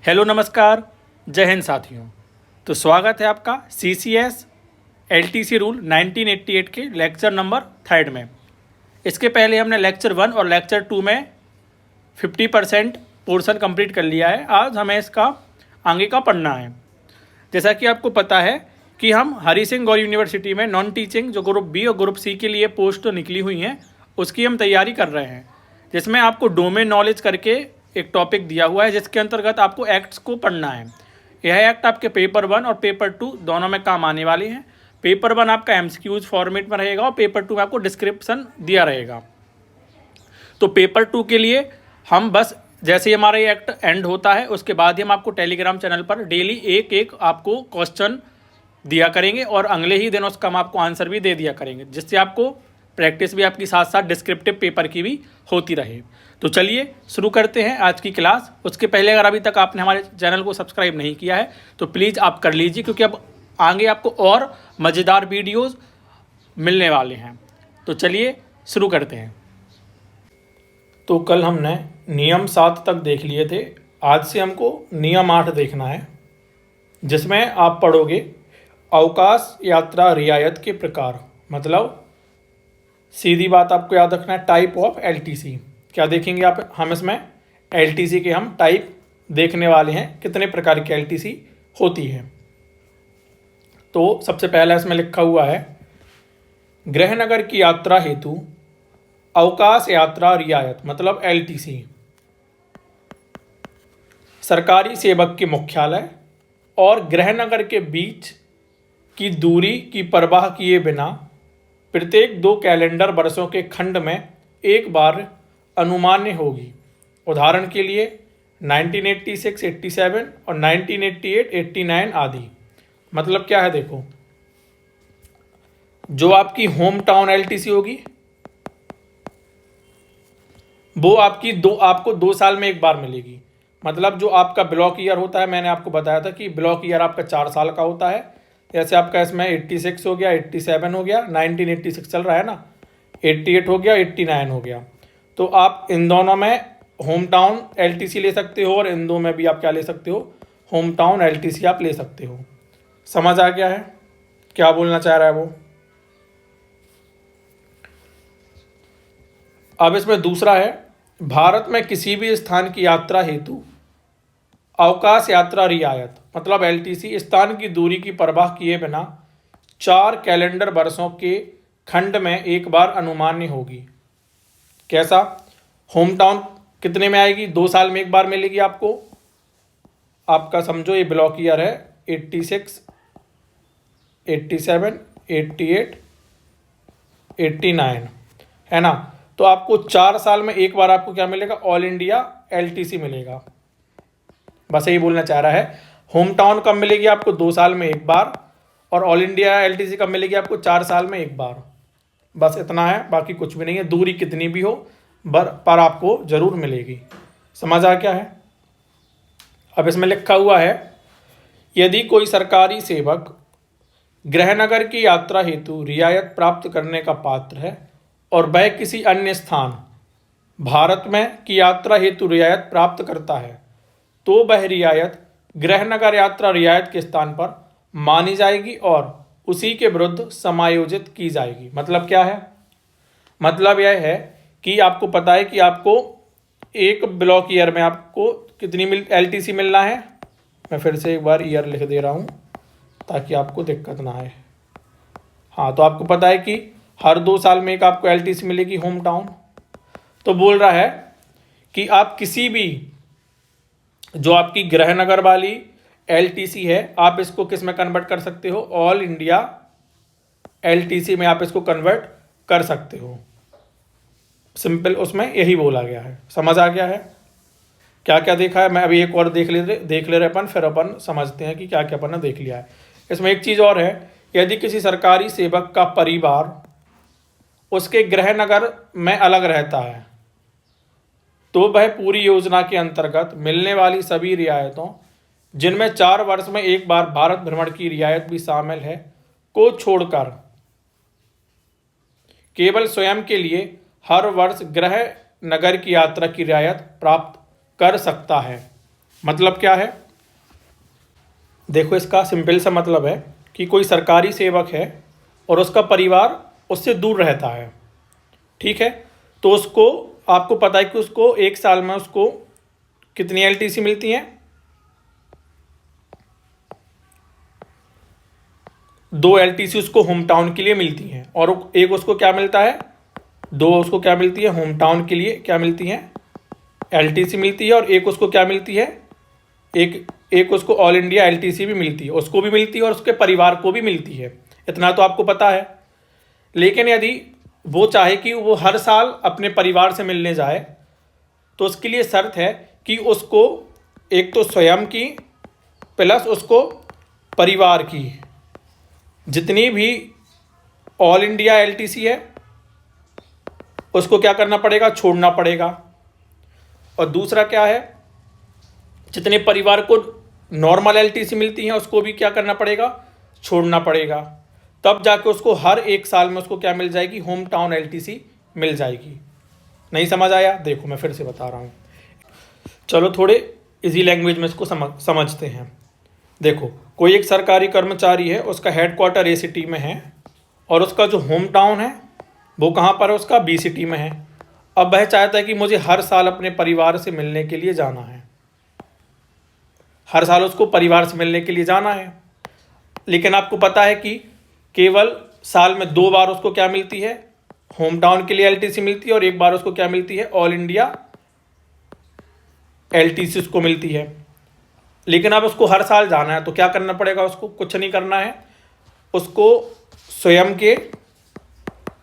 Hello नमस्कार, जय हिंद साथियों। तो स्वागत है आपका CCS LTC रूल 1988 के लेक्चर नंबर 3 में। इसके पहले हमने लेक्चर 1 और लेक्चर 2 में 50% पोर्शन कंप्लीट कर लिया है। आज हमें इसका आगे का पढ़ना है। जैसा कि आपको पता है कि हम हरी सिंह गौर यूनिवर्सिटी में नॉन टीचिंग जो ग्रुप बी और ग्रुप सी के लिए पोस्ट निकली हुई हैं उसकी हम तैयारी कर रहे हैं, जिसमें आपको डोमेन नॉलेज करके एक टॉपिक दिया हुआ है जिसके अंतर्गत आपको एक्ट्स को पढ़ना है। यह एक्ट आपके पेपर 1 और पेपर 2 दोनों में काम आने वाले हैं। पेपर 1 आपका MCQs फॉर्मेट में रहेगा और पेपर 2 में आपको डिस्क्रिप्शन दिया रहेगा। तो पेपर 2 के लिए हम बस जैसे ही हमारा ये एक्ट एंड होता है उसके बाद ही हम आपको टेलीग्राम चैनल पर डेली एक आपको क्वेश्चन दिया करेंगे और अगले ही दिन उसका हम आपको आंसर भी दे दिया करेंगे, जिससे आपको प्रैक्टिस भी आपकी साथ साथ डिस्क्रिप्टिव पेपर की भी होती रहे। तो चलिए शुरू करते हैं आज की क्लास। उसके पहले अगर अभी तक आपने हमारे चैनल को सब्सक्राइब नहीं किया है तो प्लीज़ आप कर लीजिए, क्योंकि अब आगे आपको और मज़ेदार वीडियोस मिलने वाले हैं। तो चलिए शुरू करते हैं। तो कल हमने नियम 7 तक देख लिए थे। आज से हमको नियम 8 देखना है, जिसमें आप पढ़ोगे अवकाश यात्रा रियायत के प्रकार। मतलब सीधी बात आपको याद रखना है, टाइप ऑफ LTC। क्या देखेंगे आप? हम इसमें LTC के हम टाइप देखने वाले हैं, कितने प्रकार की LTC होती है। तो सबसे पहला इसमें लिखा हुआ है, गृहनगर की यात्रा हेतु अवकाश यात्रा रियायत मतलब LTC सरकारी सेवक के मुख्यालय और गृहनगर के बीच की दूरी की परवाह किए बिना प्रत्येक 2 कैलेंडर वर्षों के खंड में एक बार अनुमान्य होगी। उदाहरण के लिए 1986, 87 और 1988, 89 आदि। मतलब क्या है? देखो, जो आपकी होम टाउन LTC होगी वो आपको 2 साल में एक बार मिलेगी। मतलब जो आपका ब्लॉक ईयर होता है, मैंने आपको बताया था कि ब्लॉक ईयर आपका 4 साल का होता है। जैसे आपका इसमें 86 हो गया, 87 हो गया, 1986 चल रहा है ना, 88 हो गया, 89 हो गया। तो आप इन दोनों में होम टाउन LTC ले सकते हो और इन दो में भी आप क्या ले सकते हो? होम टाउन LTC आप ले सकते हो। समझ आ गया है क्या बोलना चाह रहा है वो? अब इसमें दूसरा है, भारत में किसी भी स्थान की यात्रा हेतु अवकाश यात्रा रियायत मतलब LTC स्थान की दूरी की परवाह किए बिना 4 कैलेंडर वर्षों के खंड में एक बार अनुमान्य होगी। कैसा? होम टाउन कितने में आएगी? 2 साल में एक बार मिलेगी आपको। आपका समझो ये ब्लॉक ईयर है 86, 87, 88, 89 है ना। तो आपको 4 साल में एक बार आपको क्या मिलेगा? ऑल इंडिया LTC मिलेगा। बस यही बोलना चाह रहा है। होम टाउन कब मिलेगी आपको? 2 साल में एक बार। और ऑल इंडिया LTC कब मिलेगी आपको? 4 साल में एक बार। बस इतना है, बाकी कुछ भी नहीं है। दूरी कितनी भी हो पर आपको जरूर मिलेगी। समझ आ गया है? अब इसमें लिखा हुआ है, यदि कोई सरकारी सेवक गृहनगर की यात्रा हेतु रियायत प्राप्त करने का पात्र है और वह किसी अन्य स्थान भारत में की यात्रा हेतु रियायत प्राप्त करता है, तो वह रियायत गृहनगर यात्रा रियायत के स्थान पर मानी जाएगी और उसी के विरुद्ध समायोजित की जाएगी। मतलब क्या है? मतलब यह है कि आपको पता है कि आपको एक ब्लॉक ईयर में आपको कितनी LTC मिलना है। मैं फिर से एक बार ईयर लिख दे रहा हूँ ताकि आपको दिक्कत ना आए। हाँ, तो आपको पता है कि हर 2 साल में एक आपको LTC मिलेगी होम टाउन। तो बोल रहा है कि आप किसी भी जो आपकी गृहनगर वाली LTC है, आप इसको किस में कन्वर्ट कर सकते हो? ऑल इंडिया LTC में आप इसको कन्वर्ट कर सकते हो। सिंपल उसमें यही बोला गया है। समझ आ गया है? क्या क्या देखा है? मैं अभी एक और देख ले रहे अपन, फिर अपन समझते हैं कि क्या क्या अपन ने देख लिया है। इसमें एक चीज़ और है, यदि किसी सरकारी सेवक का परिवार उसके गृहनगर में अलग रहता है तो वह पूरी योजना के अंतर्गत मिलने वाली सभी रियायतों, जिनमें 4 वर्ष में एक बार भारत भ्रमण की रियायत भी शामिल है, को छोड़कर केवल स्वयं के लिए हर वर्ष गृह नगर की यात्रा की रियायत प्राप्त कर सकता है। मतलब क्या है, देखो इसका सिंपल सा मतलब है कि कोई सरकारी सेवक है और उसका परिवार उससे दूर रहता है, ठीक है, तो उसको, आपको पता है कि उसको एक साल में उसको कितनी एलटीसी मिलती हैं, 2 एलटीसी उसको होम टाउन के लिए मिलती हैं, और एक उसको क्या मिलता है, 2 उसको क्या मिलती है, होम टाउन के लिए क्या मिलती हैं, एलटीसी मिलती है, और एक उसको क्या मिलती है, एक उसको ऑल इंडिया एलटीसी भी मिलती है, उसको भी मिलती है और उसके परिवार को भी मिलती है। इतना तो आपको पता है। लेकिन यदि वो चाहे कि वो हर साल अपने परिवार से मिलने जाए, तो उसके लिए शर्त है कि उसको एक तो स्वयं की प्लस उसको परिवार की जितनी भी ऑल इंडिया एलटीसी है उसको क्या करना पड़ेगा, छोड़ना पड़ेगा। और दूसरा क्या है, जितने परिवार को नॉर्मल एलटीसी मिलती हैं उसको भी क्या करना पड़ेगा, छोड़ना पड़ेगा। तब जाके उसको हर एक साल में उसको क्या मिल जाएगी, होम टाउन एलटीसी मिल जाएगी। नहीं समझ आया? देखो मैं फिर से बता रहा हूँ, चलो थोड़े इजी लैंग्वेज में इसको समझते हैं। देखो, कोई एक सरकारी कर्मचारी है, उसका हेडक्वार्टर ए सिटी में है और उसका जो होम टाउन है वो कहाँ पर है, उसका बी सिटी में है। अब वह चाहता है कि मुझे हर साल अपने परिवार से मिलने के लिए जाना है, हर साल उसको परिवार से मिलने के लिए जाना है। लेकिन आपको पता है कि केवल साल में 2 बार उसको क्या मिलती है, होम टाउन के लिए एलटीसी मिलती है, और एक बार उसको क्या मिलती है, ऑल इंडिया एलटीसी उसको मिलती है। लेकिन अब उसको हर साल जाना है तो क्या करना पड़ेगा, उसको कुछ नहीं करना है, उसको स्वयं के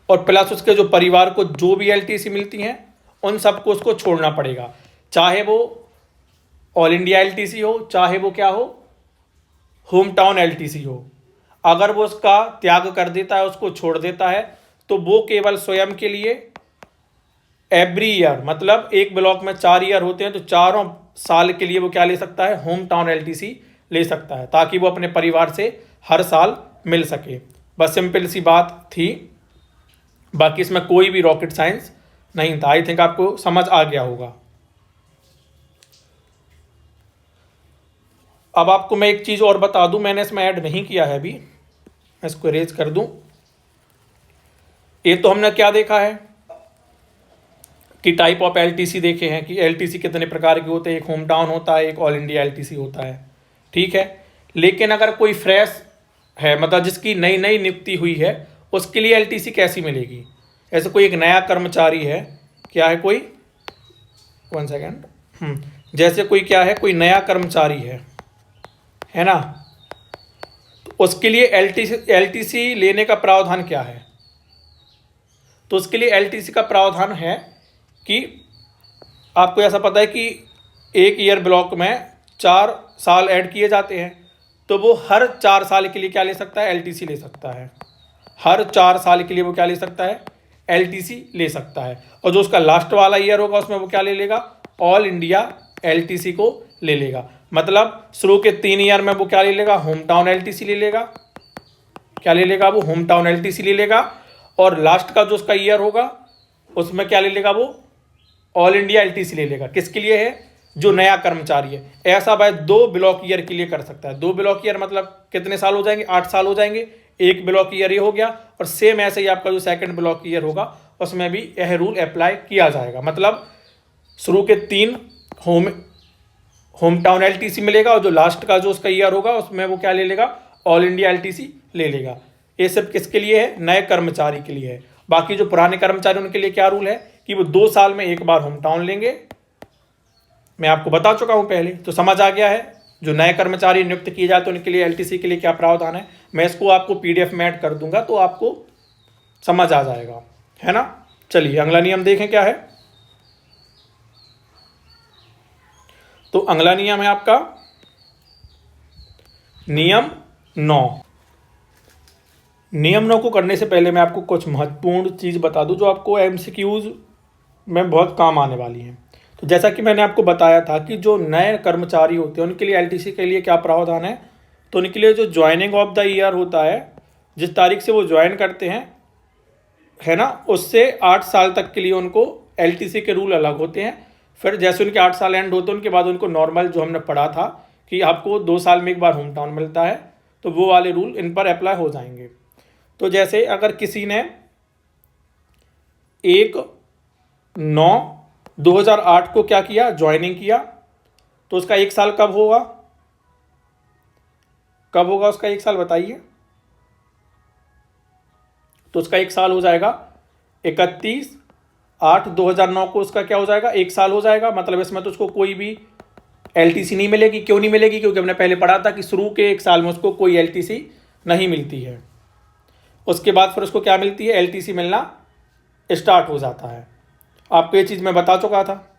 और प्लस उसके जो परिवार को जो भी एलटीसी मिलती हैं उन सबको उसको छोड़ना पड़ेगा, चाहे वो ऑल इंडिया एलटीसी हो, चाहे वो क्या हो, होम टाउन एलटीसी हो। अगर वो उसका त्याग कर देता है, उसको छोड़ देता है, तो वो केवल स्वयं के लिए एवरी ईयर, मतलब एक ब्लॉक में 4 ईयर होते हैं, तो चारों साल के लिए वो क्या ले सकता है, होम टाउन एलटीसी ले सकता है, ताकि वो अपने परिवार से हर साल मिल सके। बस सिंपल सी बात थी, बाकी इसमें कोई भी रॉकेट साइंस नहीं था। आई थिंक आपको समझ आ गया होगा। अब आपको मैं एक चीज़ और बता दूं, मैंने इसमें ऐड नहीं किया है अभी, मैं इसको इरेज कर दूं। ये तो हमने क्या देखा है कि टाइप ऑफ एलटीसी देखे हैं कि एलटीसी कितने प्रकार के होते हैं, एक होम टाउन होता है, एक ऑल इंडिया एलटीसी होता है, ठीक है। लेकिन अगर कोई फ्रेश है, मतलब जिसकी नई नई नियुक्ति हुई है, उसके लिए एलटीसी कैसी मिलेगी। ऐसे कोई एक नया कर्मचारी है, क्या है कोई, 1 सेकेंड, जैसे कोई क्या है, कोई नया कर्मचारी है ना, तो उसके लिए एलटीसी लेने का प्रावधान क्या है। तो उसके लिए एलटीसी का प्रावधान है कि आपको ऐसा पता है कि एक ईयर ब्लॉक में 4 साल ऐड किए जाते हैं, तो वो हर 4 साल के लिए क्या ले सकता है, एलटीसी ले सकता है। हर 4 साल के लिए वो क्या ले सकता है, एलटीसी ले सकता है। और जो उसका लास्ट वाला ईयर होगा उसमें वो क्या ले लेगा, ऑल इंडिया एलटीसी को ले लेगा। मतलब शुरू के 3 ईयर में वो क्या ले लेगा, होम टाउन एलटीसी ले लेगा, क्या ले लेगा, वो होम टाउन एलटीसी ले लेगा। और लास्ट का जो उसका ईयर होगा उसमें क्या ले लेगा, वो ऑल इंडिया एलटीसी ले लेगा। किसके लिए है, जो नया कर्मचारी है। ऐसा भाई 2 ब्लॉक ईयर के लिए कर सकता है। 2 ब्लॉक ईयर मतलब कितने साल हो जाएंगे, 8 साल हो जाएंगे। एक ब्लॉक ईयर ये हो गया, और सेम ऐसे ही आपका जो सेकंड ब्लॉक ईयर होगा उसमें भी यह रूल अप्लाई किया जाएगा। मतलब शुरू के 3 होम टाउन एलटीसी मिलेगा, और जो लास्ट का जो उसका ईयर होगा उसमें वो क्या ले लेगा, ऑल इंडिया एलटीसी ले लेगा। ये सब किसके लिए है, नए कर्मचारी के लिए है। बाकी जो पुराने कर्मचारी उनके लिए क्या रूल है कि वो 2 साल में एक बार होम टाउन लेंगे। मैं आपको बता चुका हूं पहले, तो समझ आ गया है। जो नए कर्मचारी नियुक्त किए जाते हैं उनके लिए एलटीसी के लिए क्या प्रावधान है। मैं इसको आपको पीडीएफ में ऐड कर दूंगा तो आपको समझ आ जाएगा, है ना। चलिए अगला नियम देखें क्या है। तो अगला नियम है आपका नियम 9। नियम 9 को करने से पहले मैं आपको कुछ महत्वपूर्ण चीज़ बता दूं जो आपको एमसीक्यूज में बहुत काम आने वाली हैं। तो जैसा कि मैंने आपको बताया था कि जो नए कर्मचारी होते हैं उनके लिए एलटीसी के लिए क्या प्रावधान है। तो उनके लिए जो ज्वाइनिंग ऑफ द ईयर होता है, जिस तारीख से वो ज्वाइन करते हैं, है ना, उससे 8 साल तक के लिए उनको एलटीसी के रूल अलग होते हैं। फिर जैसे उनके 8 साल एंड होते हैं उनके बाद उनको नॉर्मल जो हमने पढ़ा था कि आपको 2 साल में एक बार होम टाउन मिलता है, तो वो वाले रूल इन पर अप्लाई हो जाएंगे। तो जैसे अगर किसी ने 1/9/2008 को क्या किया, ज्वाइनिंग किया, तो उसका 1 साल कब होगा, कब होगा उसका 1 साल बताइए। तो उसका 1 साल हो जाएगा 31/8/2009 को उसका क्या हो जाएगा, 1 साल हो जाएगा। मतलब इसमें तो उसको कोई भी एलटीसी नहीं मिलेगी। क्यों नहीं मिलेगी, क्योंकि हमने पहले पढ़ा था कि शुरू के 1 साल में उसको कोई एलटीसी नहीं मिलती है। उसके बाद फिर उसको क्या मिलती है, एलटीसी मिलना स्टार्ट हो जाता है। आपको ये चीज़ मैं बता चुका था,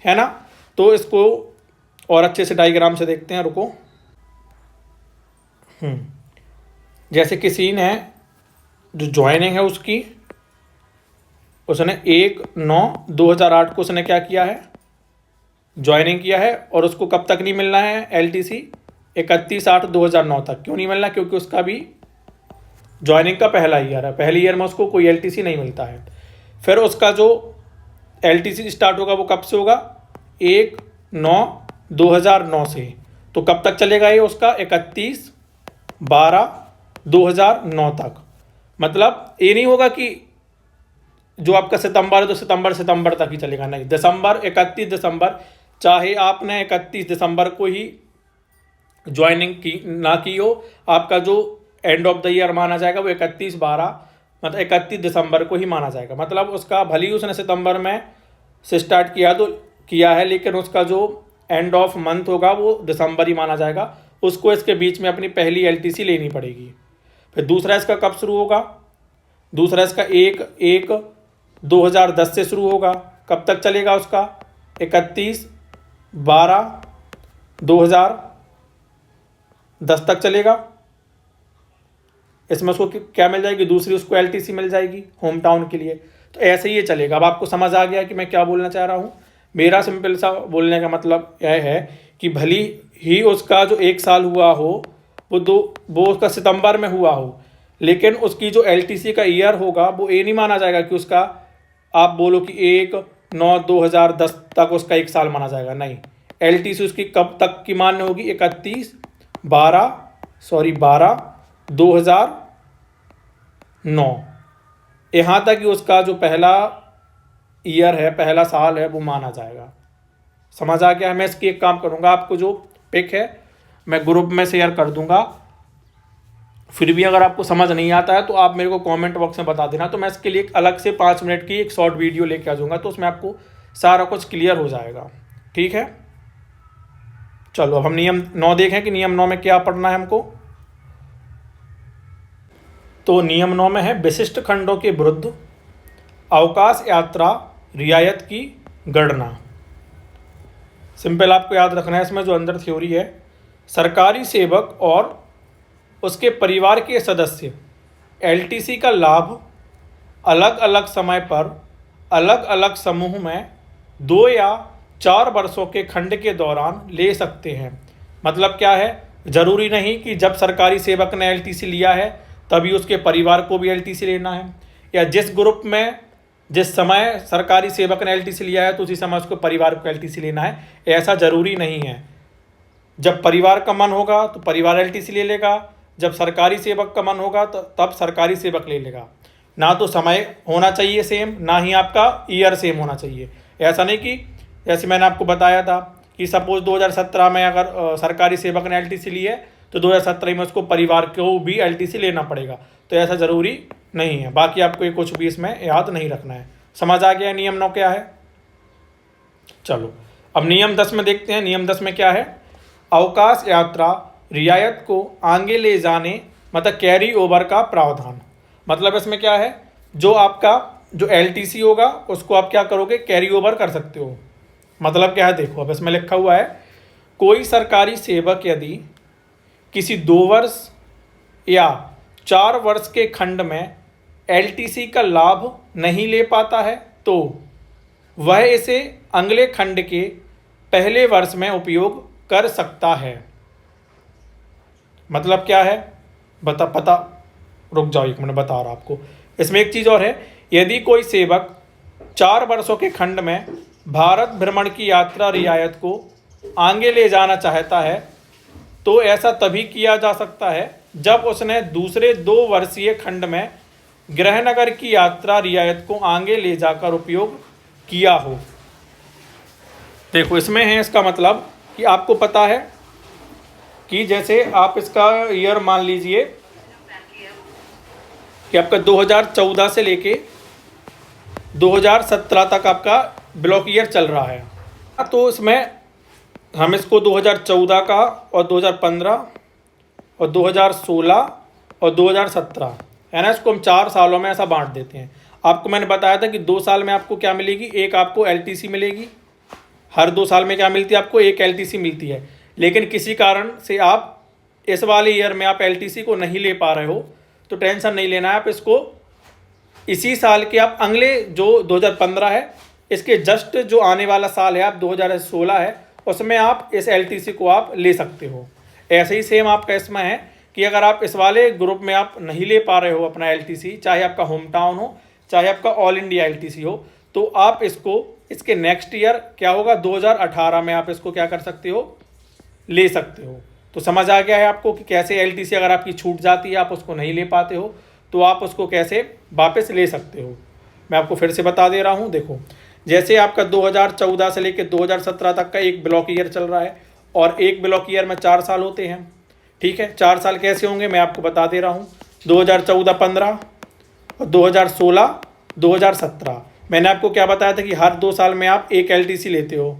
है ना। तो इसको और अच्छे से डायग्राम से देखते हैं, रुको। जैसे किसी ने जो ज्वाइनिंग है उसने 1/9/2008 को उसने क्या किया है, ज्वाइनिंग किया है, और उसको कब तक नहीं मिलना है एलटीसी, 31/8/2009 तक। क्यों नहीं मिलना, क्योंकि उसका भी ज्वाइनिंग का पहला ईयर है, पहले ईयर में उसको कोई एलटीसी नहीं मिलता है। फिर उसका जो एलटीसी स्टार्ट होगा वो कब से होगा, 1/9/2009 से। तो कब तक चलेगा ये उसका, 31/12/2009 तक। मतलब ये नहीं होगा कि जो आपका सितंबर है तो सितंबर तक ही चलेगा, नहीं, 31 दिसंबर, चाहे आपने 31 दिसंबर को ही ज्वाइनिंग की ना की हो, आपका जो एंड ऑफ द ईयर माना जाएगा वो 31/12 मतलब 31 दिसंबर को ही माना जाएगा। मतलब उसका भले ही उसने सितंबर में से स्टार्ट किया है, लेकिन उसका जो एंड ऑफ मंथ होगा वो दिसंबर ही माना जाएगा। उसको इसके बीच में अपनी पहली एलटीसी लेनी पड़ेगी। फिर दूसरा इसका कब शुरू होगा, दूसरा इसका 1/1/2010 से शुरू होगा। कब तक चलेगा उसका, 31/12/2010 तक चलेगा। इसमें उसको क्या मिल जाएगी, दूसरी उसको एलटीसी मिल जाएगी होम टाउन के लिए। तो ऐसे ही ये चलेगा। अब आपको समझ आ गया कि मैं क्या बोलना चाह रहा हूँ। मेरा सिंपल सा बोलने का मतलब यह है कि भली ही उसका जो 1 साल हुआ हो वो उसका सितंबर में हुआ हो, लेकिन उसकी जो एलटीसी का ईयर होगा वो ये नहीं माना जाएगा कि उसका आप बोलो कि 1/9/2010 तक उसका 1 साल माना जाएगा, नहीं। एलटीसी उसकी कब तक की मान्य होगी, 31/12/2009, यहाँ तक कि उसका जो पहला ईयर है, पहला साल है, वो माना जाएगा। समझ आ गया है। मैं इसकी एक काम करूँगा, आपको जो पिक है मैं ग्रुप में शेयर कर दूंगा। फिर भी अगर आपको समझ नहीं आता है तो आप मेरे को कमेंट बॉक्स में बता देना, तो मैं इसके लिए एक अलग से 5 मिनट की एक शॉर्ट वीडियो लेके आ जाऊँगा, तो उसमें आपको सारा कुछ क्लियर हो जाएगा। ठीक है, चलो अब हम नियम 9 देखें कि नियम 9 में क्या पढ़ना है हमको। तो नियम 9 में है विशिष्ट खंडों के विरुद्ध अवकाश यात्रा रियायत की गणना। सिंपल आपको याद रखना है, इसमें जो अंदर थ्योरी है, सरकारी सेवक और उसके परिवार के सदस्य एलटीसी का लाभ अलग अलग समय पर अलग अलग समूह में 2 या 4 वर्षों के खंड के दौरान ले सकते हैं। मतलब क्या है, ज़रूरी नहीं कि जब सरकारी सेवक ने एलटीसी लिया है तभी उसके परिवार को भी एलटीसी लेना है, या जिस ग्रुप में जिस समय सरकारी सेवक ने एलटीसी लिया है तो उसी समय उसको परिवार को एलटीसी लेना है, ऐसा ज़रूरी नहीं है। जब परिवार का मन होगा तो परिवार एलटीसी ले लेगा, जब सरकारी सेवक का मन होगा तो तब सरकारी सेवक ले लेगा। ना तो समय होना चाहिए सेम, ना ही आपका ईयर सेम होना चाहिए। ऐसा नहीं कि जैसे मैंने आपको बताया था कि सपोज 2017 में अगर सरकारी सेवक ने एलटीसी ली है तो 2017 में उसको परिवार को भी एलटीसी लेना पड़ेगा, तो ऐसा ज़रूरी नहीं है। बाकी आपको ये कुछ भी इसमें याद नहीं रखना है। समझ आ गया नियम 9 क्या है। चलो अब नियम 10 में देखते हैं। नियम 10 में क्या है, अवकाश यात्रा रियायत को आगे ले जाने मतलब कैरी ओवर का प्रावधान। मतलब इसमें क्या है, जो आपका जो एलटीसी होगा उसको आप क्या करोगे, कैरी ओवर कर सकते हो। मतलब क्या है, देखो अब इसमें लिखा हुआ है, कोई सरकारी सेवक यदि किसी 2 वर्ष या 4 वर्ष के खंड में एलटीसी का लाभ नहीं ले पाता है तो वह इसे अगले खंड के पहले वर्ष में उपयोग कर सकता है। मतलब क्या है, पता रुक जाओ एक मिनट, बता रहा आपको। इसमें एक चीज़ और है, यदि कोई सेवक 4 वर्षों के खंड में भारत भ्रमण की यात्रा रियायत को आगे ले जाना चाहता है तो ऐसा तभी किया जा सकता है जब उसने दूसरे 2 वर्षीय खंड में गृहनगर की यात्रा रियायत को आगे ले जाकर उपयोग किया हो। देखो इसमें है इसका मतलब कि आपको पता है कि जैसे आप इसका ईयर मान लीजिए कि आपका 2014 से लेके 2017 तक आपका ब्लॉक ईयर चल रहा है। तो इसमें हम इसको 2014 का और 2015 और 2016 और 2017 है ना, इसको हम 4 सालों में ऐसा बांट देते हैं। आपको मैंने बताया था कि 2 साल में आपको क्या मिलेगी, एक आपको एलटीसी मिलेगी। हर 2 साल में क्या मिलती है आपको, एक एलटीसी मिलती है। लेकिन किसी कारण से आप इस वाले ईयर में आप एलटीसी को नहीं ले पा रहे हो तो टेंशन नहीं लेना है। आप इसको इसी साल के आप अगले जो 2015 है इसके जस्ट जो आने वाला साल है आप 2016 है उसमें आप इस एलटीसी को आप ले सकते हो। ऐसे ही सेम आपका इसमें है कि अगर आप इस वाले ग्रुप में आप नहीं ले पा रहे हो अपना एलटीसी, चाहे आपका होम टाउन हो चाहे आपका ऑल इंडिया एलटीसी हो, तो आप इसको इसके नेक्स्ट ईयर क्या होगा 2018 में आप इसको क्या कर सकते हो, ले सकते हो। तो समझ आ गया है आपको कि कैसे एलटीसी अगर आपकी छूट जाती है, आप उसको नहीं ले पाते हो तो आप उसको कैसे वापस ले सकते हो। मैं आपको फिर से बता दे रहा हूँ। देखो जैसे आपका 2014 से लेकर 2017 तक का एक ब्लॉक ईयर चल रहा है और एक ब्लॉक ईयर में 4 साल होते हैं। ठीक है, 4 साल कैसे होंगे मैं आपको बता दे रहा हूँ। 2014-15 और 2016-2017 मैंने आपको क्या बताया था कि हर 2 साल में आप एक एलटीसी लेते हो।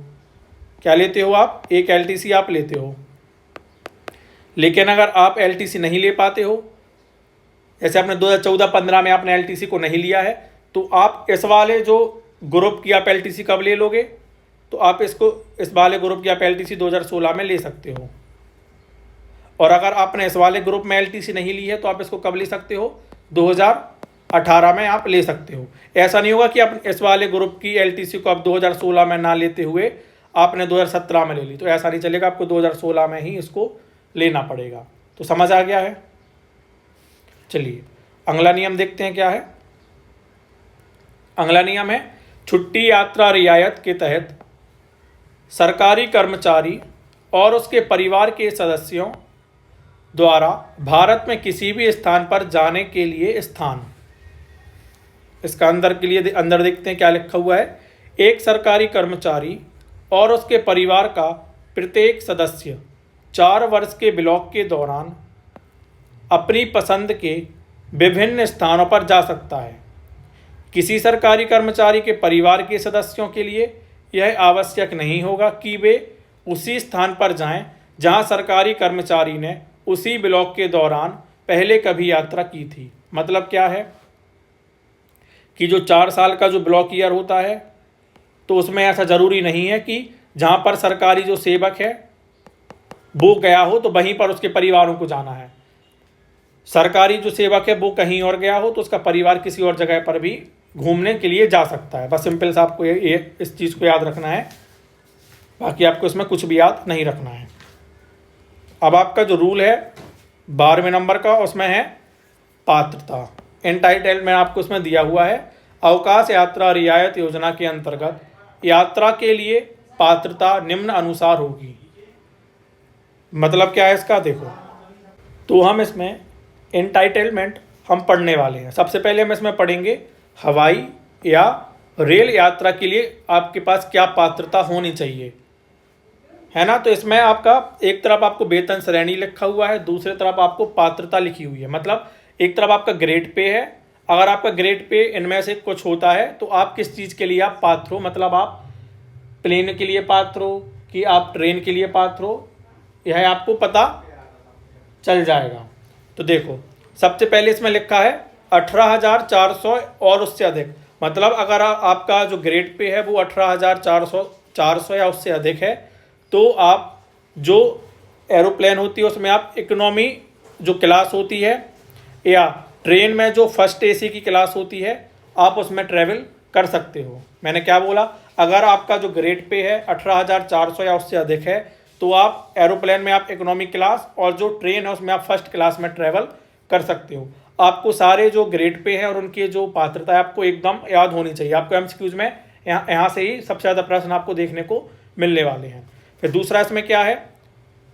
क्या लेते हो आप, एक एलटीसी आप लेते हो। लेकिन अगर आप एलटीसी नहीं ले पाते हो, जैसे आपने 2014-15 में आपने एलटीसी को नहीं लिया है, तो आप इस वाले जो ग्रुप की आप एलटीसी कब ले लोगे, तो आप इसको इस वाले ग्रुप की आप एलटीसी 2016 में ले सकते हो। और अगर आपने इस वाले ग्रुप में एलटीसी नहीं ली है तो आप इसको कब ले सकते हो, 2018 में आप ले सकते हो। ऐसा नहीं होगा कि आप इस वाले ग्रुप की एलटीसी को आप 2016 में ना लेते हुए आपने 2017 में ले ली, तो ऐसा नहीं चलेगा। आपको 2016 में ही इसको लेना पड़ेगा। तो समझ आ गया है। चलिए अगला नियम देखते हैं क्या है। अगला नियम है छुट्टी यात्रा रियायत के तहत सरकारी कर्मचारी और उसके परिवार के सदस्यों द्वारा भारत में किसी भी स्थान पर जाने के लिए स्थान। इसका अंदर देखते हैं क्या लिखा हुआ है। एक सरकारी कर्मचारी और उसके परिवार का प्रत्येक सदस्य 4 वर्ष के ब्लॉक के दौरान अपनी पसंद के विभिन्न स्थानों पर जा सकता है। किसी सरकारी कर्मचारी के परिवार के सदस्यों के लिए यह आवश्यक नहीं होगा कि वे उसी स्थान पर जाएं जहां सरकारी कर्मचारी ने उसी ब्लॉक के दौरान पहले कभी यात्रा की थी। मतलब क्या है कि जो 4 साल का जो ब्लॉक ईयर होता है तो उसमें ऐसा ज़रूरी नहीं है कि जहाँ पर सरकारी जो सेवक है वो गया हो तो वहीं पर उसके परिवारों को जाना है। सरकारी जो सेवक है वो कहीं और गया हो तो उसका परिवार किसी और जगह पर भी घूमने के लिए जा सकता है। बस सिंपल सा आपको ये इस चीज़ को याद रखना है, बाकी आपको इसमें कुछ भी याद नहीं रखना है। अब आपका जो रूल है 12वें नंबर का, उसमें है पात्रता। एंटाइटलमेंट आपको उसमें दिया हुआ है। अवकाश यात्रा रियायत योजना के अंतर्गत यात्रा के लिए पात्रता निम्न अनुसार होगी। मतलब क्या है इसका, देखो तो हम इसमें एंटाइटलमेंट हम पढ़ने वाले हैं। सबसे पहले हम इसमें पढ़ेंगे हवाई या रेल यात्रा के लिए आपके पास क्या पात्रता होनी चाहिए, है ना। तो इसमें आपका एक तरफ आपको वेतन श्रेणी लिखा हुआ है, दूसरी तरफ आपको पात्रता लिखी हुई है। मतलब एक तरफ आपका ग्रेड पे है, अगर आपका ग्रेड पे इनमें से कुछ होता है तो आप किस चीज़ के लिए आप पात्र हो, मतलब आप प्लेन के लिए पात्र हो कि आप ट्रेन के लिए पात्र हो, यह आपको पता चल जाएगा। तो देखो सबसे पहले इसमें लिखा है 18,400 और उससे अधिक। मतलब अगर आपका जो ग्रेड पे है वो 18,400 या उससे अधिक है तो आप जो एरोप्लेन होती है उसमें आप इकोनॉमी जो क्लास होती है या ट्रेन में जो फर्स्ट एसी की क्लास होती है आप उसमें ट्रैवल कर सकते हो। मैंने क्या बोला, अगर आपका जो ग्रेड पे है 18,400 या उससे अधिक है तो आप एरोप्लेन में आप इकोनॉमी क्लास और जो ट्रेन है उसमें आप फर्स्ट क्लास में ट्रैवल कर सकते हो। आपको सारे जो ग्रेड पे है और उनकी जो पात्रता है आपको एकदम याद होनी चाहिए। आपको एमसीक्यूज में यहाँ से ही सबसे ज़्यादा प्रश्न आपको देखने को मिलने वाले हैं। फिर दूसरा इसमें क्या है,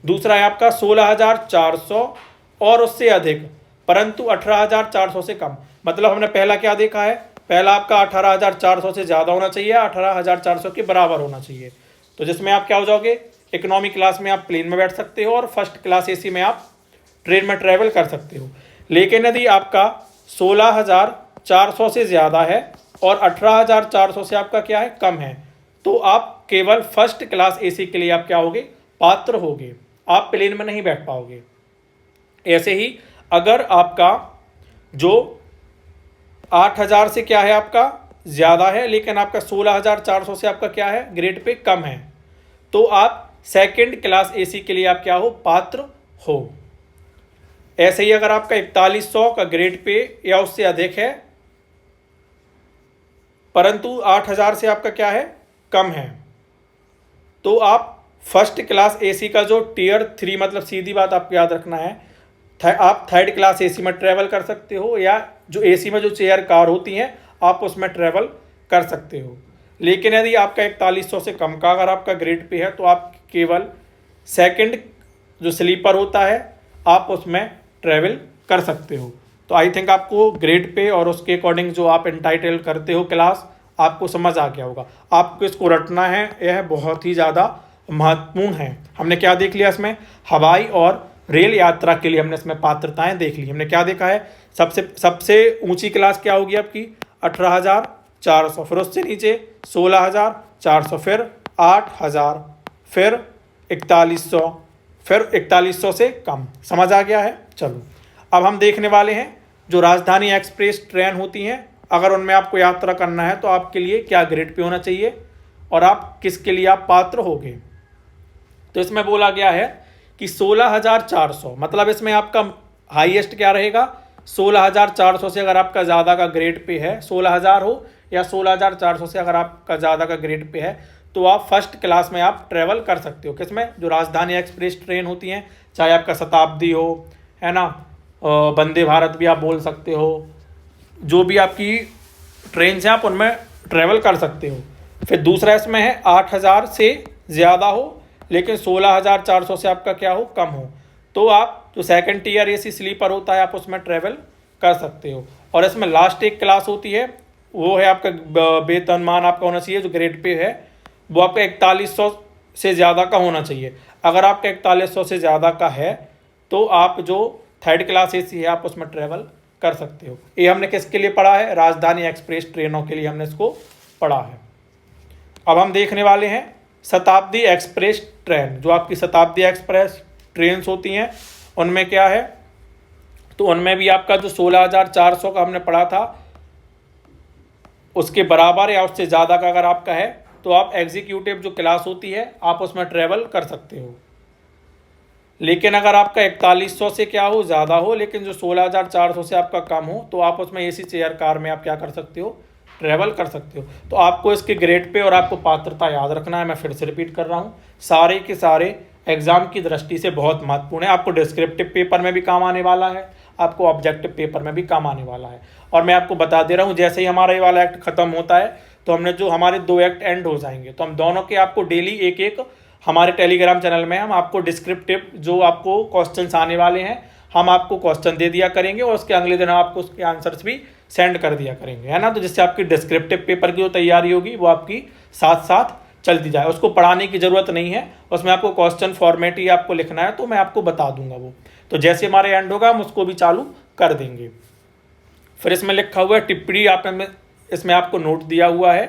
दूसरा है आपका 16,400 और उससे अधिक परंतु 18,400 से कम। मतलब हमने पहला क्या देखा है, पहला आपका 18,400 से ज़्यादा होना चाहिए, 18,400 के बराबर होना चाहिए। तो जिसमें आप क्या हो जाओगे, इकोनॉमी क्लास में आप प्लेन में बैठ सकते हो और फर्स्ट क्लास एसी में आप ट्रेन में ट्रैवल कर सकते हो। लेकिन यदि आपका 16,400 से ज़्यादा है और 18,400 से आपका क्या है, कम है, तो आप केवल फर्स्ट क्लास एसी के लिए आप क्या होगे, पात्र होगे, आप प्लेन में नहीं बैठ पाओगे। ऐसे ही अगर आपका जो 8,000 से क्या है, आपका ज़्यादा है लेकिन आपका 16,400 से आपका क्या है, ग्रेड पे कम है, तो आप सेकंड क्लास एसी के लिए आप क्या हो, पात्र हो। ऐसे ही अगर आपका 4100 का ग्रेड पे या उससे अधिक है परंतु 8,000 से आपका क्या है, कम है, तो आप फर्स्ट क्लास एसी का जो टियर 3, मतलब सीधी बात आपको याद रखना है, आप थर्ड क्लास एसी में ट्रैवल कर सकते हो या जो एसी में जो चेयर कार होती हैं आप उसमें ट्रैवल कर सकते हो। लेकिन यदि आपका 4100 से कम का अगर आपका ग्रेड पे है तो आप केवल सेकंड जो स्लीपर होता है आप उसमें ट्रैवल कर सकते हो। तो आई थिंक आपको ग्रेड पे और उसके अकॉर्डिंग जो आप एंटाइटल करते हो क्लास, आपको समझ आ गया होगा। आपको इसको रटना है, यह बहुत ही ज़्यादा महत्वपूर्ण है। हमने क्या देख लिया इसमें, हवाई और रेल यात्रा के लिए हमने इसमें पात्रताएं देख ली। हमने क्या देखा है, सबसे ऊंची क्लास क्या होगी आपकी, 18,400, फिर उससे नीचे 16,400, फिर 8,000, फिर 4100, फिर 4100 से कम। समझ आ गया है। चलो अब हम देखने वाले हैं जो राजधानी एक्सप्रेस ट्रेन होती हैं, अगर उनमें आपको यात्रा करना है तो आपके लिए क्या ग्रेड पे होना चाहिए और आप किसके लिए आप पात्र होगे। तो इसमें बोला गया है कि 16,400, मतलब इसमें आपका हाईएस्ट क्या रहेगा, 16,400 से अगर आपका ज़्यादा का ग्रेड पे है, 16,000 हो या 16,400 से अगर आपका ज़्यादा का ग्रेड पे है तो आप फर्स्ट क्लास में आप ट्रैवल कर सकते हो। किसमें, जो राजधानी एक्सप्रेस ट्रेन होती हैं, चाहे आपका शताब्दी हो, है ना, वंदे भारत भी आप बोल सकते हो, जो भी आपकी ट्रेन से आप उनमें ट्रैवल कर सकते हो। फिर दूसरा इसमें है 8,000 से ज़्यादा हो लेकिन 16,400 से आपका क्या हो, कम हो, तो आप जो सेकंड टियर एसी स्लीपर होता है आप उसमें ट्रैवल कर सकते हो। और इसमें लास्ट एक क्लास होती है, वो है आपका वेतनमान आपका होना चाहिए जो ग्रेड पे है, वो आपका 4100 से ज़्यादा का होना चाहिए। अगर आपका 4100 से ज़्यादा का है तो आप जो थर्ड क्लास एसी है आप उसमें ट्रैवल कर सकते हो। ये हमने किसके लिए पढ़ा है, राजधानी एक्सप्रेस ट्रेनों के लिए हमने इसको पढ़ा है। अब हम देखने वाले हैं शताब्दी एक्सप्रेस ट्रेन। जो आपकी शताब्दी एक्सप्रेस ट्रेन होती हैं उनमें क्या है, तो उनमें भी आपका जो 16,400 का हमने पढ़ा था उसके बराबर या उससे ज़्यादा का अगर आपका है तो आप एग्जीक्यूटिव जो क्लास होती है आप उसमें ट्रैवल कर सकते हो। लेकिन अगर आपका 4100 से क्या हो, ज़्यादा हो, लेकिन जो 16,400 से आपका कम हो तो आप उसमें एसी चेयर कार में आप क्या कर सकते हो, ट्रैवल कर सकते हो। तो आपको इसके ग्रेड पे और आपको पात्रता याद रखना है। मैं फिर से रिपीट कर रहा हूँ, सारे के सारे एग्जाम की दृष्टि से बहुत महत्वपूर्ण है। आपको डिस्क्रिप्टिव पेपर में भी काम आने वाला है, आपको ऑब्जेक्टिव पेपर में भी काम आने वाला है। और मैं आपको बता दे रहा हूँ, जैसे ही हमारा ये वाला एक्ट खत्म होता है तो हमने जो हमारे 2 एक्ट एंड हो जाएंगे तो हम दोनों के आपको डेली एक एक हमारे टेलीग्राम चैनल में हम आपको डिस्क्रिप्टिव जो आपको क्वेश्चंस आने वाले हैं हम आपको क्वेश्चन दे दिया करेंगे और उसके अगले दिन हम आपको उसके आंसर्स भी सेंड कर दिया करेंगे, है ना। तो जिससे आपकी डिस्क्रिप्टिव पेपर की जो तैयारी होगी वो आपकी साथ साथ चलती जाए। उसको पढ़ाने की ज़रूरत नहीं है, उसमें आपको क्वेश्चन फॉर्मेट ही आपको लिखना है, तो मैं आपको बता दूंगा वो। तो जैसे हमारे एंड होगा हम उसको भी चालू कर देंगे। फिर इसमें लिखा हुआ है टिप्पणी, आप इसमें आपको नोट दिया हुआ है,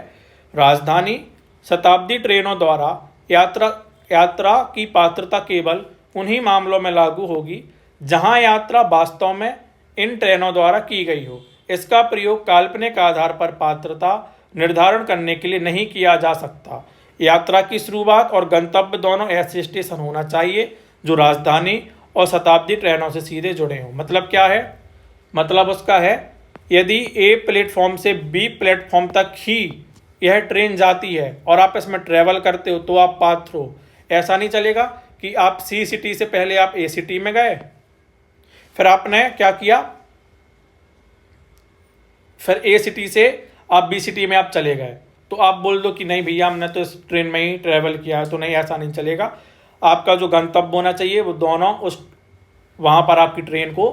राजधानी शताब्दी ट्रेनों द्वारा यात्रा की पात्रता केवल उन्हीं मामलों में लागू होगी जहां यात्रा वास्तव में इन ट्रेनों द्वारा की गई हो। इसका प्रयोग काल्पनिक आधार पर पात्रता निर्धारण करने के लिए नहीं किया जा सकता। यात्रा की शुरुआत और गंतव्य दोनों ऐसे स्टेशन होना चाहिए जो राजधानी और शताब्दी ट्रेनों से सीधे जुड़े हों। मतलब क्या है, मतलब उसका है यदि ए प्लेटफॉर्म से बी प्लेटफॉर्म तक ही यह ट्रेन जाती है और आप इसमें ट्रैवल करते हो तो आप पात्र हो। ऐसा नहीं चलेगा कि आप सी सिटी से पहले आप ए सिटी में गए, फिर आपने क्या किया, फिर ए सिटी से आप बी सिटी में आप चले गए, तो आप बोल दो कि नहीं भैया हमने तो इस ट्रेन में ही ट्रैवल किया है, तो नहीं, ऐसा नहीं चलेगा। आपका जो गंतव्य होना चाहिए वो दोनों उस वहाँ पर आपकी ट्रेन को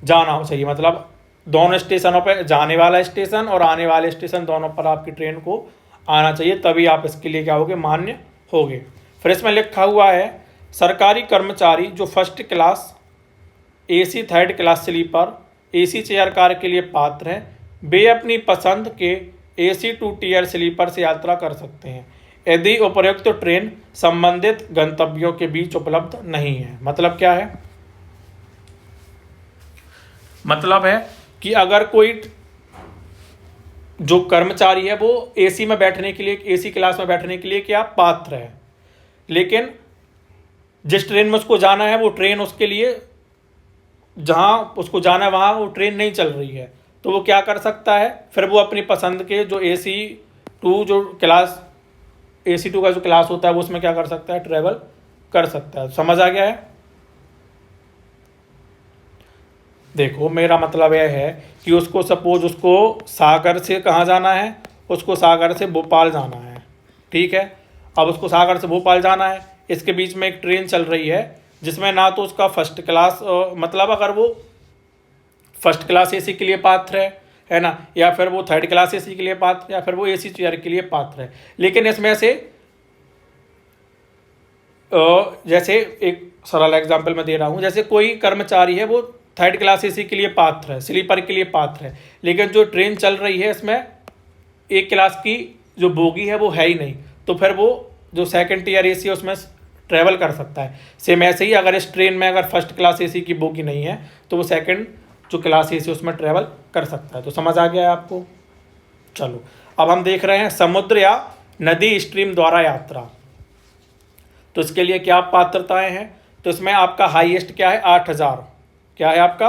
जाना हो चाहिए, मतलब दोनों स्टेशनों पर, जाने वाला स्टेशन और आने वाले स्टेशन दोनों पर आपकी ट्रेन को आना चाहिए, तभी आप इसके लिए क्या होगे, मान्य होगे। फिर इसमें लिखा हुआ है सरकारी कर्मचारी जो first class, AC, third class sleeper, AC chair car के लिए पात्र हैं, वे अपनी पसंद के एसी 2 टियर स्लीपर से यात्रा कर सकते हैं यदि उपयुक्त तो ट्रेन संबंधित गंतव्यों के बीच उपलब्ध नहीं है। मतलब क्या है? मतलब है कि अगर कोई जो कर्मचारी है वो एसी में बैठने के लिए, एसी क्लास में बैठने के लिए क्या पात्र है, लेकिन जिस ट्रेन में उसको जाना है वो ट्रेन उसके लिए, जहाँ उसको जाना है वहाँ वो ट्रेन नहीं चल रही है, तो वो क्या कर सकता है, फिर वो अपनी पसंद के जो AC2 जो क्लास, AC2 का जो क्लास होता है वो उसमें क्या कर सकता है, ट्रेवल कर सकता है। समझ आ गया है? देखो मेरा मतलब यह है कि उसको सपोज उसको सागर से कहाँ जाना है, उसको सागर से भोपाल जाना है, ठीक है। अब उसको सागर से भोपाल जाना है, इसके बीच में एक ट्रेन चल रही है जिसमें ना तो उसका फर्स्ट क्लास, मतलब अगर वो फर्स्ट क्लास एसी के लिए पात्र है ना, या फिर वो थर्ड क्लास एसी के लिए पात्र, या फिर वो एसी चेयर के लिए पात्र है, लेकिन इसमें से जैसे एक सरल एग्जांपल मैं दे रहा हूँ, जैसे कोई कर्मचारी है वो थर्ड क्लास एसी के लिए पात्र है, स्लीपर के लिए पात्र है, लेकिन जो ट्रेन चल रही है इसमें एक क्लास की जो बोगी है वो है ही नहीं, तो फिर वो जो सेकंड टियर एसी है उसमें ट्रैवल कर सकता है। सेम ऐसे ही अगर इस ट्रेन में अगर फर्स्ट क्लास एसी की बोगी नहीं है तो वो सेकंड जो क्लास एसी उसमें ट्रैवल कर सकता है। तो समझ आ गया है आपको? चलो अब हम देख रहे हैं समुद्र या नदी स्ट्रीम द्वारा यात्रा। तो इसके लिए क्या पात्रताएं हैं? तो इसमें आपका हाईएस्ट क्या है, 8000। क्या है आपका?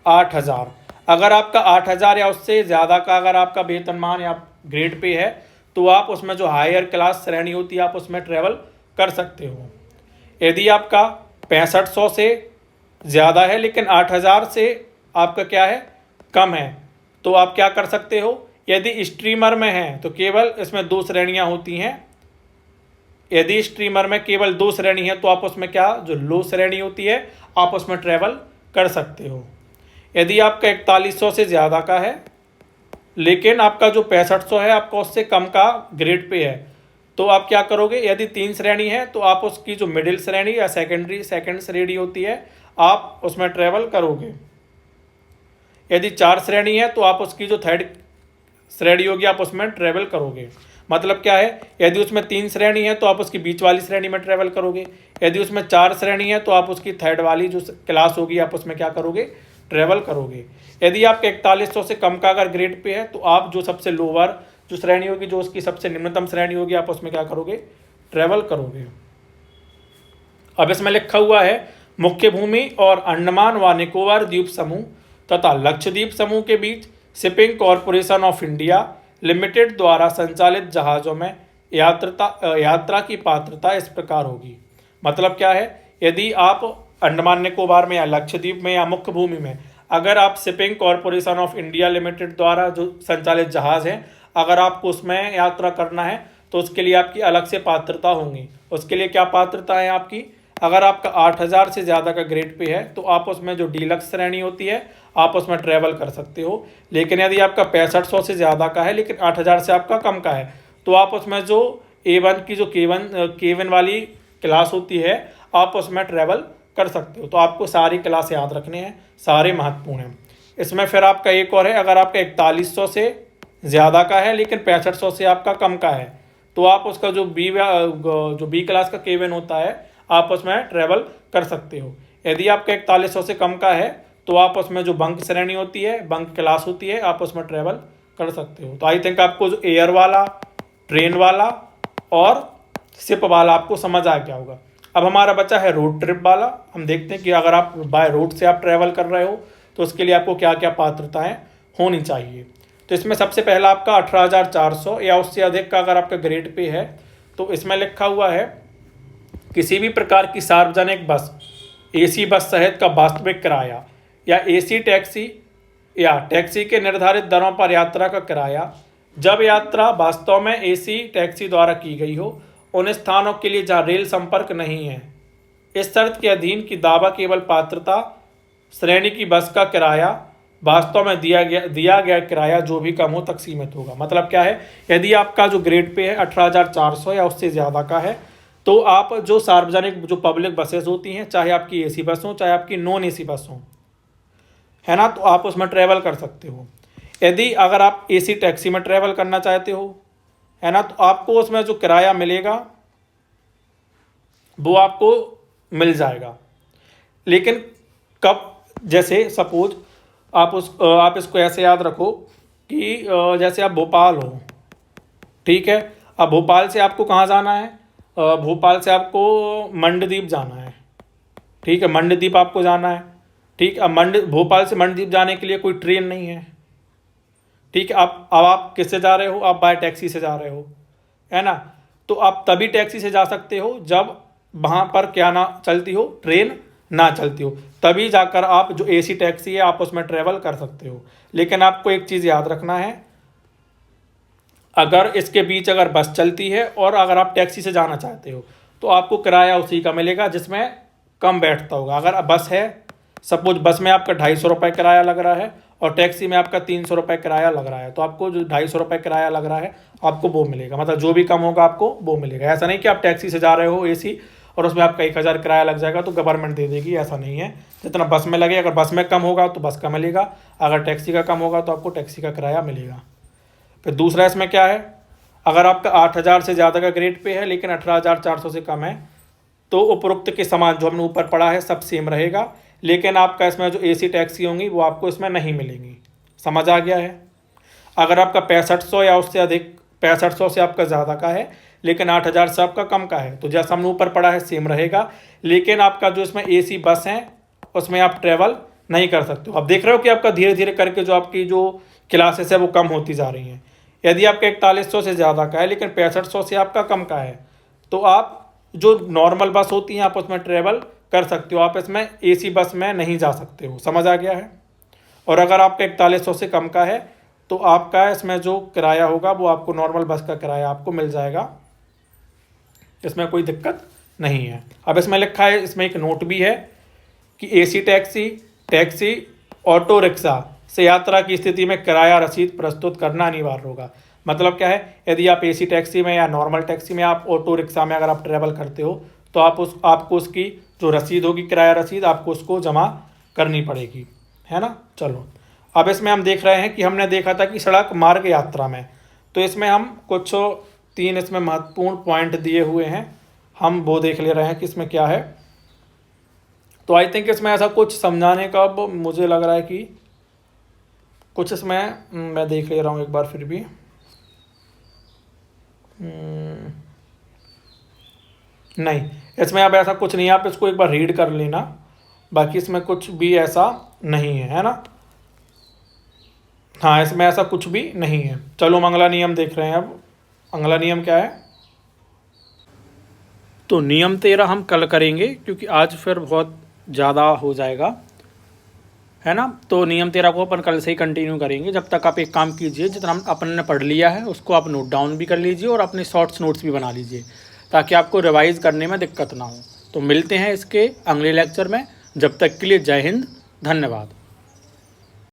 8000। अगर आपका 8000 या उससे ज़्यादा का अगर आपका वेतनमान या ग्रेड पे है तो आप उसमें जो हायर क्लास श्रेणी होती है आप उसमें ट्रैवल कर सकते हो। यदि आपका 6500 से ज़्यादा है लेकिन 8000 से आपका क्या है, कम है, तो आप क्या कर सकते हो, यदि स्ट्रीमर में है तो केवल इसमें 2 श्रेणियाँ होती हैं। यदि स्ट्रीमर में केवल 2 श्रेणी है तो आप उसमें क्या, जो लो श्रेणी होती है आप उसमें ट्रैवल कर सकते हो। यदि आपका 4100 से ज़्यादा का है लेकिन आपका जो 6500 है आपका उससे कम का ग्रेड पे है, तो आप क्या करोगे, यदि 3 श्रेणी है तो आप उसकी जो मिडिल श्रेणी या सेकंड श्रेणी होती है आप उसमें ट्रैवल करोगे। यदि 4 श्रेणी है तो आप उसकी जो थर्ड श्रेणी होगी आप उसमें ट्रैवल करोगे। मतलब क्या है, यदि उसमें 3 श्रेणी है तो आप उसकी बीच वाली श्रेणी में ट्रैवल करोगे। यदि उसमें 4 श्रेणी है तो आप उसकी थर्ड वाली जो क्लास होगी आप उसमें क्या करोगे, ट्रैवल करोगे। यदि आपके 4100 से कम का अगर ग्रेड पे है तो आप जो सबसे लोअर जो श्रेणी होगी, जो उसकी सबसे निम्नतम श्रेणी होगी आप उसमें क्या करोगे, ट्रैवल करोगे। अब इसमें लिखा हुआ है मुख्य भूमि और अंडमान व निकोबार द्वीप समूह तथा लक्षद्वीप समूह के बीच shipping corporation of India limited द्वारा संचालित जहाज़ों में यात्रा की पात्रता इस प्रकार होगी। मतलब क्या है, यदि आप अंडमान निकोबार में या लक्षद्वीप में या मुख्य भूमि में अगर आप shipping corporation of India limited द्वारा जो संचालित जहाज़ हैं अगर आपको उसमें यात्रा करना है तो उसके लिए आपकी अलग से पात्रता होंगी। उसके लिए क्या पात्रता है आपकी, अगर आपका 8000 से ज़्यादा का ग्रेड पे है तो आप उसमें जो डीलक्स श्रेणी होती है आप उसमें ट्रैवल कर सकते हो। लेकिन यदि आपका 6500 से ज़्यादा का है लेकिन 8000 से आपका कम का है तो आप उसमें जो A1 की जो K1 वाली क्लास होती है आप उसमें ट्रैवल कर सकते हो। तो आपको सारी क्लास याद रखने हैं, सारे महत्वपूर्ण हैं। इसमें फिर आपका एक और है, अगर आपका 4100 से ज़्यादा का है लेकिन 6500 से आपका कम का है तो आप उसका जो बी क्लास का K1 होता है आप उसमें ट्रैवल कर सकते हो। यदि आपका 4100 से कम का है तो आप उसमें जो बंक श्रेणी होती है, बंक क्लास होती है, आप उसमें ट्रैवल कर सकते हो। तो आई थिंक आपको जो एयर वाला, ट्रेन वाला और शिप वाला आपको समझ आ गया होगा। अब हमारा बचा है रोड ट्रिप वाला। हम देखते हैं कि अगर आप बाय रोड से आप ट्रैवल कर रहे हो तो उसके लिए आपको क्या क्या पात्रताएं होनी चाहिए। तो इसमें सबसे पहला आपका 18400 या उससे अधिक का अगर आपका ग्रेड पे है तो इसमें लिखा हुआ है किसी भी प्रकार की सार्वजनिक बस, एसी बस सहित का वास्तविक किराया या एसी टैक्सी या टैक्सी के निर्धारित दरों पर यात्रा का किराया जब यात्रा वास्तव में एसी टैक्सी द्वारा की गई हो, उन स्थानों के लिए जहां रेल संपर्क नहीं है। इस शर्त के अधीन कि दावा केवल पात्रता श्रेणी की बस का किराया वास्तव में दिया गया किराया जो भी कम हो तक सीमित होगा। मतलब क्या है, यदि आपका जो ग्रेड पे है 18,400 या उससे ज़्यादा का है, तो आप जो सार्वजनिक जो पब्लिक बसेस होती हैं, चाहे आपकी एसी बस हो चाहे आपकी नॉन एसी बस हो, है ना, तो आप उसमें ट्रैवल कर सकते हो। यदि अगर आप एसी टैक्सी में ट्रैवल करना चाहते हो, है ना, तो आपको उसमें जो किराया मिलेगा वो आपको मिल जाएगा। लेकिन कब, जैसे सपोज आप इसको ऐसे याद रखो कि जैसे आप भोपाल हो, ठीक है, अब भोपाल से आपको कहाँ जाना है, भोपाल से आपको मंडदीप जाना है, ठीक है, मंडदीप आपको जाना है, ठीक। अब भोपाल से मंडदीप जाने के लिए कोई ट्रेन नहीं है, ठीक है। अब आप किससे जा रहे हो, आप बाय टैक्सी से जा रहे हो, है ना। तो आप तभी टैक्सी से जा सकते हो जब वहाँ पर क्या ना चलती हो, ट्रेन ना चलती हो, तभी जाकर आप जो एसी टैक्सी है आप उसमें ट्रैवल कर सकते हो। लेकिन आपको एक चीज़ याद रखना है, अगर इसके बीच अगर बस चलती है और अगर आप टैक्सी से जाना चाहते हो तो आपको किराया उसी का मिलेगा जिसमें कम बैठता होगा। अगर बस है, सपोज बस में आपका 250 रुपये किराया लग रहा है और टैक्सी में आपका 300 रुपये किराया लग रहा है, तो आपको जो 250 रुपये किराया लग रहा है आपको वो मिलेगा। मतलब जो भी कम होगा आपको वो मिलेगा। ऐसा नहीं कि आप टैक्सी से जा रहे हो एसी और उसमें आपका 1,000 किराया लग जाएगा तो गवर्नमेंट दे देगी, ऐसा नहीं है। जितना बस में लगे, अगर बस में कम होगा तो बस का मिलेगा, अगर टैक्सी का कम होगा तो आपको टैक्सी का किराया मिलेगा। फिर दूसरा इसमें क्या है, अगर आपका 8,000 से ज़्यादा का ग्रेड पे है लेकिन 18,400 से कम है, तो उपरोक्त के समान जो हमने ऊपर पढ़ा है सब सेम रहेगा, लेकिन आपका इसमें जो एसी टैक्सी होंगी वो आपको इसमें नहीं मिलेंगी। समझ आ गया है। अगर आपका 6500 या उससे अधिक, 6500 से आपका ज़्यादा का है लेकिन 8,000 से आपका कम का है, तो जैसा हमने ऊपर पढ़ा है सेम रहेगा, लेकिन आपका जो इसमें एसी बस है उसमें आप ट्रैवल नहीं कर सकते हो। अब देख रहे हो कि आपका धीरे धीरे करके जो आपकी जो क्लासेस है वो कम होती जा रही हैं। यदि आपका 4100 से ज़्यादा का है लेकिन 6500 से आपका कम का है, तो आप जो नॉर्मल बस होती हैं आप उसमें ट्रैवल कर सकते हो, आप इसमें एसी बस में नहीं जा सकते हो। समझ आ गया है। और अगर आपका 4100 से कम का है तो आपका इसमें जो किराया होगा वो आपको नॉर्मल बस का किराया आपको मिल जाएगा, इसमें कोई दिक्कत नहीं है। अब इसमें लिखा है, इसमें एक नोट भी है कि एसी टैक्सी ऑटो रिक्शा से यात्रा की स्थिति में किराया रसीद प्रस्तुत करना अनिवार्य होगा। मतलब क्या है, यदि आप एसी टैक्सी में या नॉर्मल टैक्सी में, आप ऑटो रिक्शा में अगर आप ट्रैवल करते हो तो आपको उसकी जो रसीद होगी, किराया रसीद, आपको उसको जमा करनी पड़ेगी, है ना। चलो अब इसमें हम देख रहे हैं कि हमने देखा था कि सड़क मार्ग यात्रा में, तो इसमें हम कुछ 3 इसमें महत्वपूर्ण पॉइंट दिए हुए हैं, हम वो देख ले रहे हैं कि इसमें क्या है। तो आई थिंक इसमें ऐसा कुछ समझाने का अब मुझे लग रहा है कि कुछ इसमें मैं देख ले रहा हूँ एक बार फिर भी। नहीं, इसमें अब ऐसा कुछ नहीं है, आप इसको एक बार रीड कर लेना, बाकी इसमें कुछ भी ऐसा नहीं है ना। हाँ, इसमें ऐसा कुछ भी नहीं है। चलो हम अगला नियम देख रहे हैं। अब अगला नियम क्या है, तो नियम 13 हम कल करेंगे क्योंकि आज फिर बहुत ज़्यादा हो जाएगा, है ना। तो नियम 13 को अपन कल से ही कंटिन्यू करेंगे। जब तक आप एक काम कीजिए, जितना अपन ने पढ़ लिया है उसको आप नोट डाउन भी कर लीजिए और अपने शॉर्ट्स नोट्स भी बना लीजिए ताकि आपको रिवाइज़ करने में दिक्कत ना हो। तो मिलते हैं इसके अगले लेक्चर में, जब तक के लिए जय हिंद, धन्यवाद।